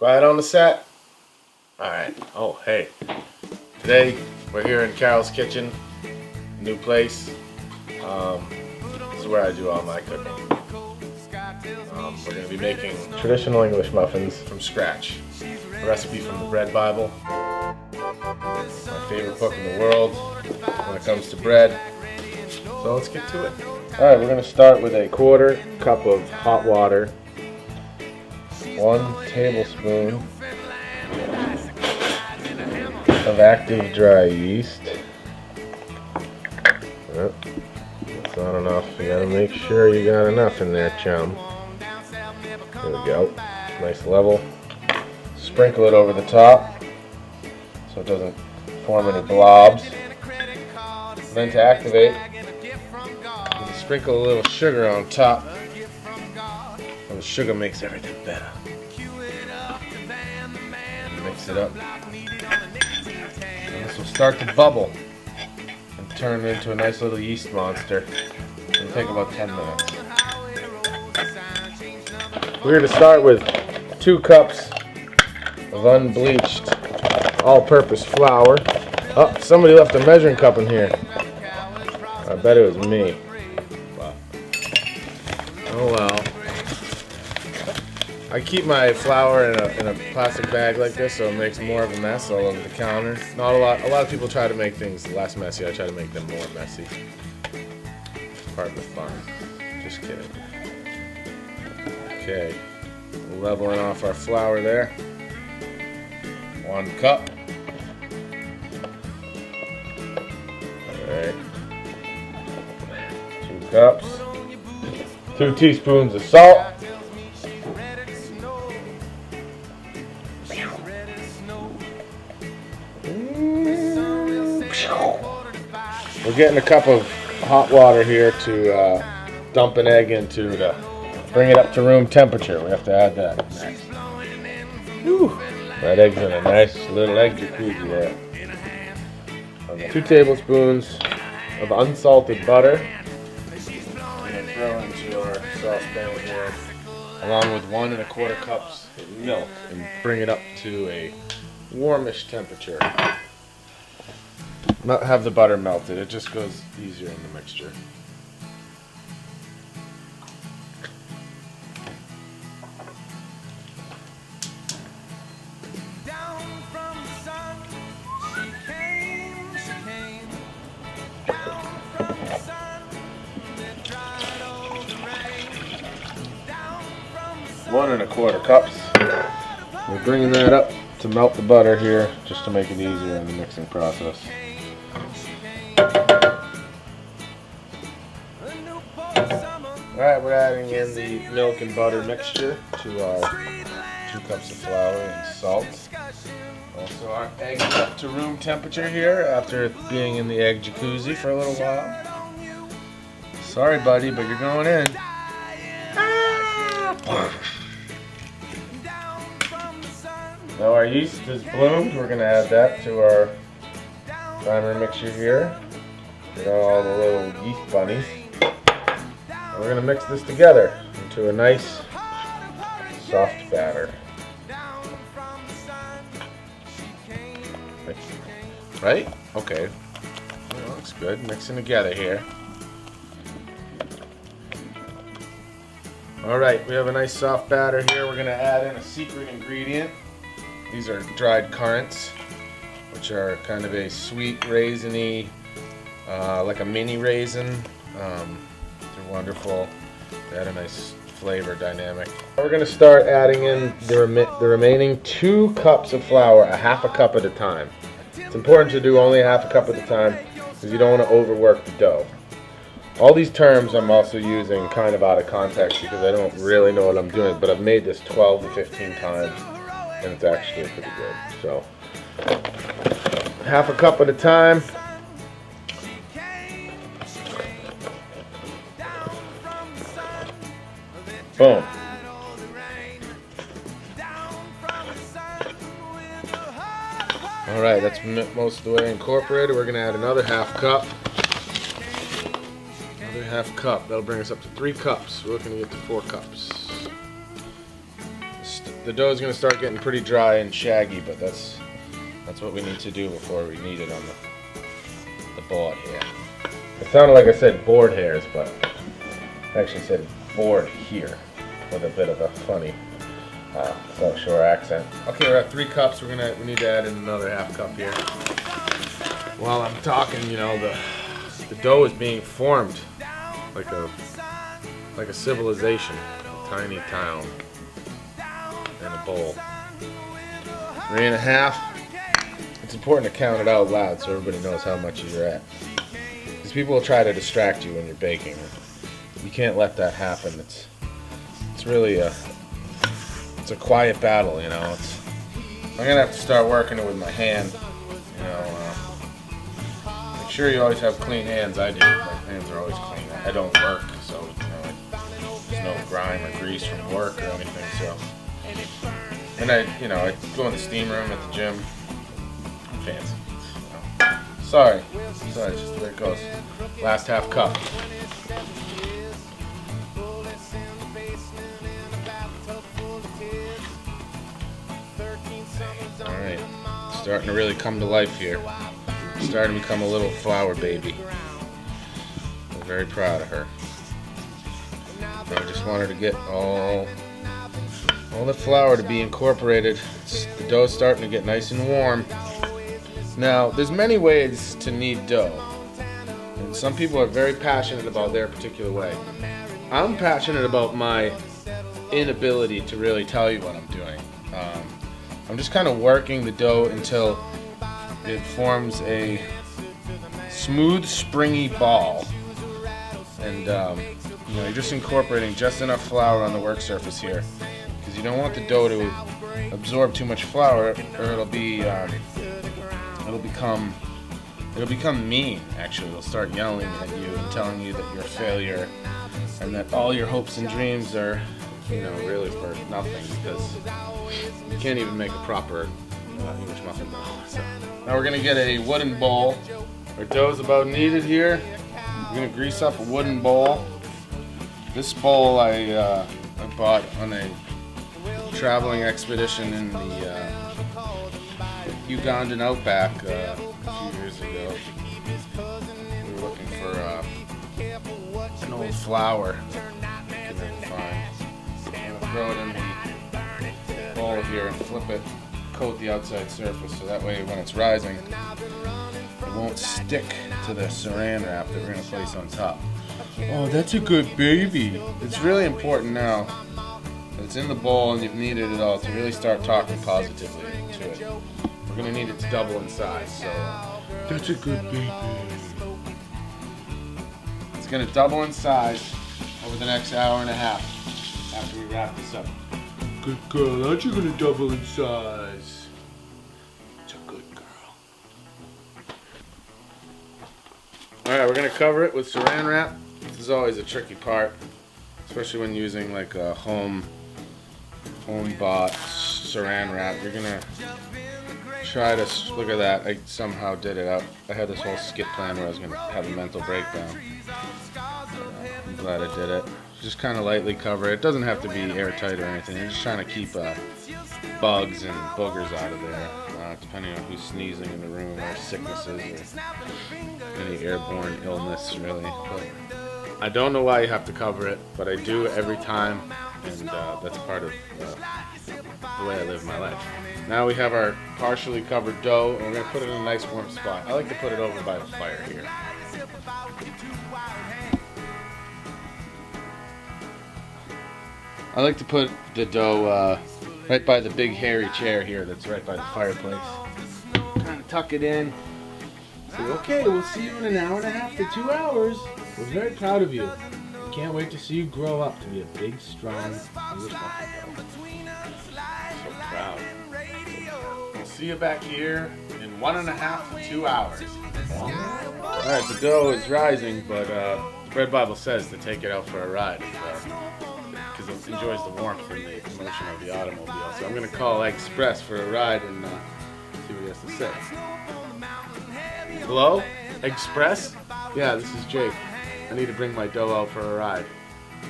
Quiet on the set? Alright. Oh, hey. Today, we're here in Carol's kitchen. New place. This is where I do all my cooking. We're going to be making traditional English muffins from scratch. A recipe from the Bread Bible. My favorite book in the world when it comes to bread. So let's get to it. Alright, we're going to start with a 1/4 cup of hot water. 1 tablespoon of active dry yeast. Oh, that's not enough. You gotta make sure you got enough in there, chum. There we go. Nice level. Sprinkle it over the top so it doesn't form any blobs. Then to activate, you sprinkle a little sugar on top. And the sugar makes everything better. Mix it up. And this will start to bubble and turn into a nice little yeast monster. It'll take about 10 minutes. We're going to start with 2 cups of unbleached all-purpose flour. Oh, somebody left a measuring cup in here. I bet it was me. But, oh well. I keep my flour in a plastic bag like this so it makes more of a mess all over the counter. Not a lot of people try to make things less messy. I try to make them more messy. Part of the fun. Just kidding. Okay, leveling off our flour there. 1 cup. Alright. 2 cups. 2 teaspoons of salt. We're getting a cup of hot water here to dump an egg into to bring it up to room temperature. We have to add that next. Whew. That egg's in a nice little egg jacuzzi there. 2 tablespoons of unsalted butter. I'm going to throw into our saucepan here, along with 1 1/4 cups of milk, and bring it up to a warmish temperature. Not have the butter melted, it just goes easier in the mixture. One 1/4 cups. We're bringing that up to melt the butter here, just to make it easier in the mixing process. Alright, we're adding in the milk and butter mixture to our 2 cups of flour and salt. Also, our egg is up to room temperature here after being in the egg jacuzzi for a little while. Sorry, buddy, but you're going in. Now our yeast is bloomed. We're going to add that to our primer mixture here. Get all the little yeast bunnies. We're going to mix this together into a nice soft batter. Right? Okay. Well, looks good. Mixing together here. Alright, we have a nice soft batter here. We're going to add in a secret ingredient. These are dried currants, which are kind of a sweet raisiny, like a mini raisin. They're wonderful. They add a nice flavor dynamic. We're going to start adding in the remaining 2 cups of flour, a 1/2 cup at a time. It's important to do only a 1/2 cup at a time because you don't want to overwork the dough. All these terms I'm also using kind of out of context because I don't really know what I'm doing, but I've made this 12 to 15 times and it's actually pretty good. So 1/2 cup at a time. Boom. Alright, that's most of the way incorporated. We're going to add another 1/2 cup. Another 1/2 cup. That'll bring us up to 3 cups. We're looking to get to 4 cups. the dough is going to start getting pretty dry and shaggy, but that's what we need to do before we knead it on the board here. It sounded like I said board hairs, but I actually said board here with a bit of a funny South Shore accent. Okay, we're at 3 cups. We need to add in another half cup here. While I'm talking, you know, the dough is being formed like a civilization, a tiny town in a bowl. 3.5. It's important to count it out loud so everybody knows how much you're at. Because people will try to distract you when you're baking. You can't let that happen. It's really a quiet battle, you know. I'm gonna have to start working it with my hand. You know, make sure you always have clean hands. I do. My hands are always clean. I don't work, so you know, there's no grime or grease from work or anything. So, and I go in the steam room at the gym. I'm fancy. Sorry, just the way it goes. Last half cup. Alright, starting to really come to life here. Starting to become a little flour baby. I'm very proud of her. I just want her to get all the flour to be incorporated. The dough's starting to get nice and warm. Now, there's many ways to knead dough. And some people are very passionate about their particular way. I'm passionate about my inability to really tell you what I'm doing. I'm just kind of working the dough until it forms a smooth, springy ball. And you're just incorporating just enough flour on the work surface here, because you don't want the dough to absorb too much flour, or it'll become mean. Actually, it'll start yelling at you and telling you that you're a failure, and that all your hopes and dreams are, really for nothing, because you can't even make a proper English muffin dough. So now we're gonna get a wooden bowl. Our dough's about kneaded here. We're gonna grease up a wooden bowl. This bowl I bought on a traveling expedition in the Ugandan outback a few years ago. We were looking for an old flower. Couldn't find. I'm gonna throw it in the bowl here and flip it, coat the outside surface, so that way when it's rising, it won't stick to the saran wrap that we're gonna place on top. Oh, that's a good baby. It's really important now that it's in the bowl and you've kneaded it all to really start talking positively to it. We're gonna need it to double in size, so that's a good baby. It's gonna double in size over the next hour and a half after we wrap this up. Good girl, aren't you gonna double in size? It's a good girl. Alright, we're gonna cover it with saran wrap. This is always a tricky part, especially when using like a home bought saran wrap. You're gonna try to look at that. I somehow did it. I had this whole skit plan where I was gonna have a mental breakdown. I'm glad I did it. Just kind of lightly cover it. It doesn't have to be airtight or anything. I'm just trying to keep bugs and boogers out of there, depending on who's sneezing in the room, or sicknesses, or any airborne illness, really. But I don't know why you have to cover it, but I do every time, and that's part of the way I live my life. Now we have our partially covered dough, and we're going to put it in a nice warm spot. I like to put it over by the fire here. I like to put the dough right by the big hairy chair here that's right by the fireplace. Kind of tuck it in. Say, okay, we'll see you in an hour and a half to 2 hours. We're very proud of you. Can't wait to see you grow up to be a big, strong English muffin dough. So proud. We'll see you back here in 1.5 to 2 hours. Alright, the dough is rising, but the Bread Bible says to take it out for a ride. Because it enjoys the warmth and the motion of the automobile. So I'm going to call Express for a ride and see what he has to say. Hello? Express? Yeah, this is Jake. I need to bring my dough out for a ride.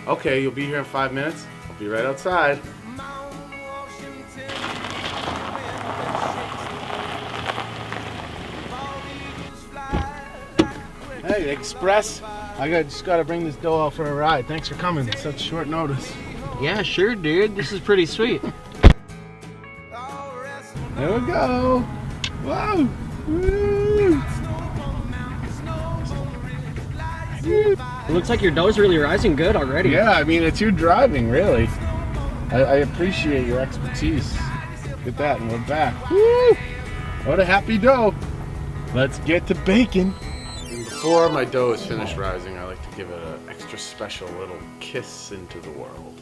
Okay, you'll be here in 5 minutes? I'll be right outside. Hey, Express. Just gotta bring this dough out for a ride. Thanks for coming at such short notice. Yeah, sure, dude. This is pretty sweet. There we go. Wow. Woo. It looks like your dough's really rising good already. Yeah, I mean, it's you driving, really. I appreciate your expertise. Look at that, and we're back. Woo! What a happy dough. Let's get to baking. And before my dough is finished rising, I like to give it an extra special little kiss into the world.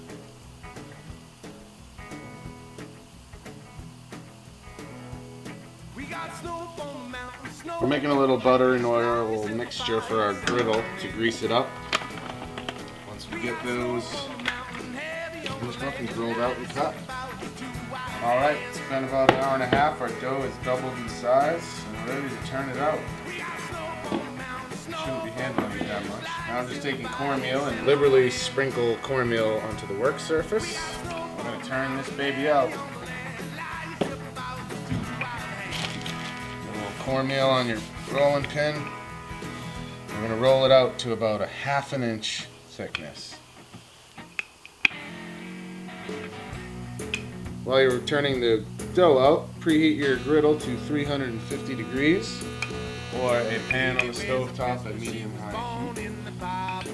We're making a little butter and oil mixture for our griddle to grease it up. Once we get those English muffins rolled out and cut. Alright, it's been about an hour and a half. Our dough is doubled in size and we're ready to turn it out. Shouldn't be handling it that much. Now I'm just taking cornmeal and liberally sprinkle cornmeal onto the work surface. I'm going to turn this baby out. Cornmeal on your rolling pin. We're going to roll it out to about a 1/2 inch thickness. While you're turning the dough out, preheat your griddle to 350 degrees or a pan on the stove top at medium-high heat.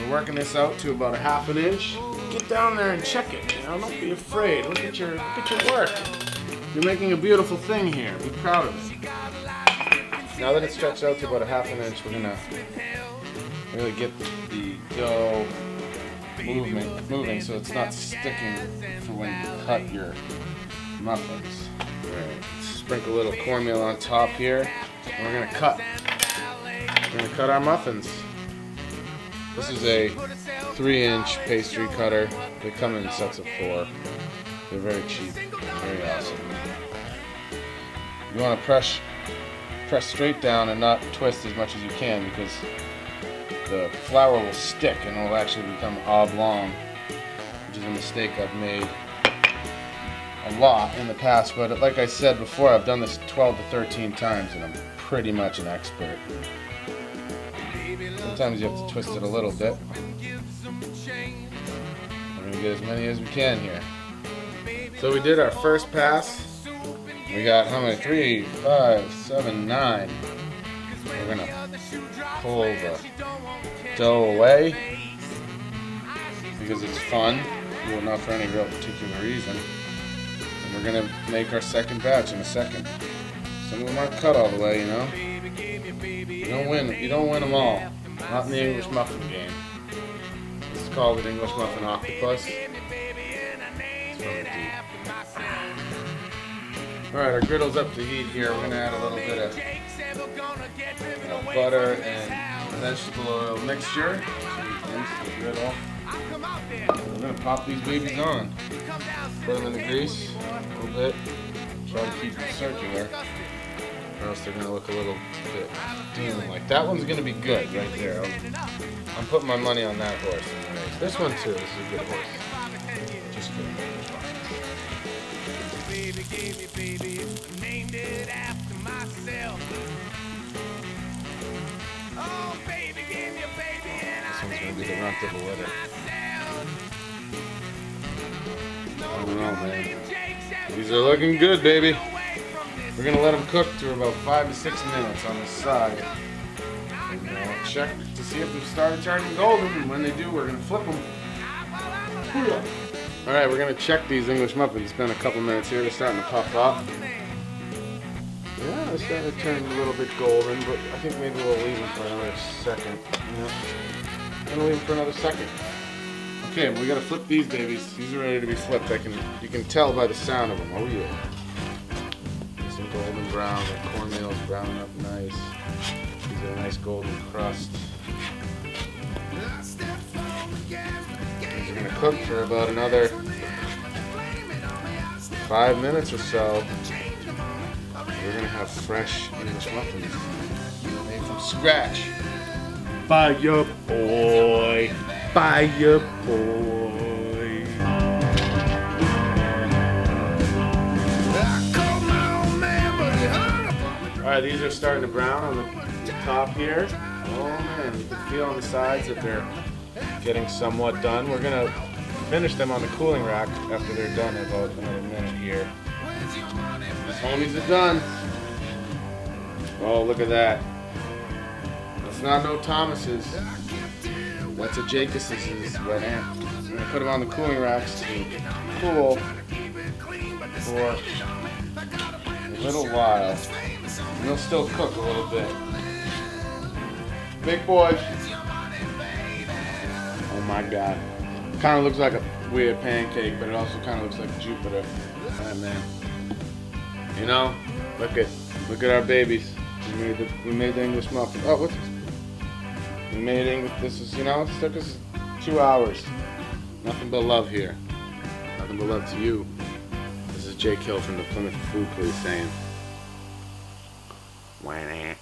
We're working this out to about a 1/2 inch. Get down there and check it. Don't be afraid. Look at your work. You're making a beautiful thing here. Be proud of it. Now that it's stretched out to about a 1/2 inch, we're gonna really get the dough moving so it's not sticking for when you cut your muffins. Right. Sprinkle a little cornmeal on top here, and we're gonna cut. We're gonna cut our muffins. This is a 3-inch pastry cutter. They come in sets of 4. They're very cheap, very awesome. You want to press straight down and not twist as much as you can because the flour will stick and it will actually become oblong, which is a mistake I've made a lot in the past. But like I said before, I've done this 12 to 13 times and I'm pretty much an expert. Sometimes you have to twist it a little bit. We're going to get as many as we can here. So we did our first pass. We got how many? 3, 5, 7, 9. We're gonna pull the dough away because it's fun. Well, not for any real particular reason. And we're gonna make our second batch in a second. Some of them aren't cut all the way, you know. You don't win them all. Not in the English muffin game. This is called an English muffin octopus. Alright, our griddle's up to heat here. We're going to add a little bit of butter and vegetable oil mixture into the griddle. We're going to pop these babies on. Put them in the grease a little bit. Try to keep them circular, or else they're going to look a little bit demon-like. That one's going to be good right there. I'm putting my money on that horse. This one too. This is a good horse. Just kidding. Baby gave me baby, named it after myself. Oh, baby gave me a baby and this one's gonna be the runt of the litter. I don't know, man. These are looking good, baby. We're gonna let them cook to about 5 to 6 minutes on the side. And check to see if they've started turning golden. And when they do, we're gonna flip them. Alright, we're going to check these English muffins. It's been a couple minutes here. They're starting to puff up. Yeah, they're starting to turn a little bit golden, but I think maybe we'll leave them for another second. Yeah. I'm going to leave them for another second. Okay, we got to flip these babies. These are ready to be flipped. You can tell by the sound of them. Oh yeah. Some golden brown. The cornmeal's browning up nice. These are a nice golden crust. We're going to cook for about another 5 minutes or so. We're going to have fresh English muffins made from scratch by your boy. By your boy. Alright, these are starting to brown on the top here. Oh man, you can feel on the sides that they're getting somewhat done. We're gonna finish them on the cooling rack after they're done in about another minute here. These homies are done. Oh, look at that. That's not no Thomas's. That's a Jacobs's wet ant. I'm gonna put them on the cooling racks to cool for a little while. And they'll still cook a little bit. Big boy. Oh my god. Kind of looks like a weird pancake, but it also kind of looks like Jupiter. Alright, man. You know, look at our babies. We made the English muffin. Oh, what's this? We made English. This is, you know, it took us 2 hours. Nothing but love here. Nothing but love to you. This is Jake Hill from the Plymouth Food Police saying, wah.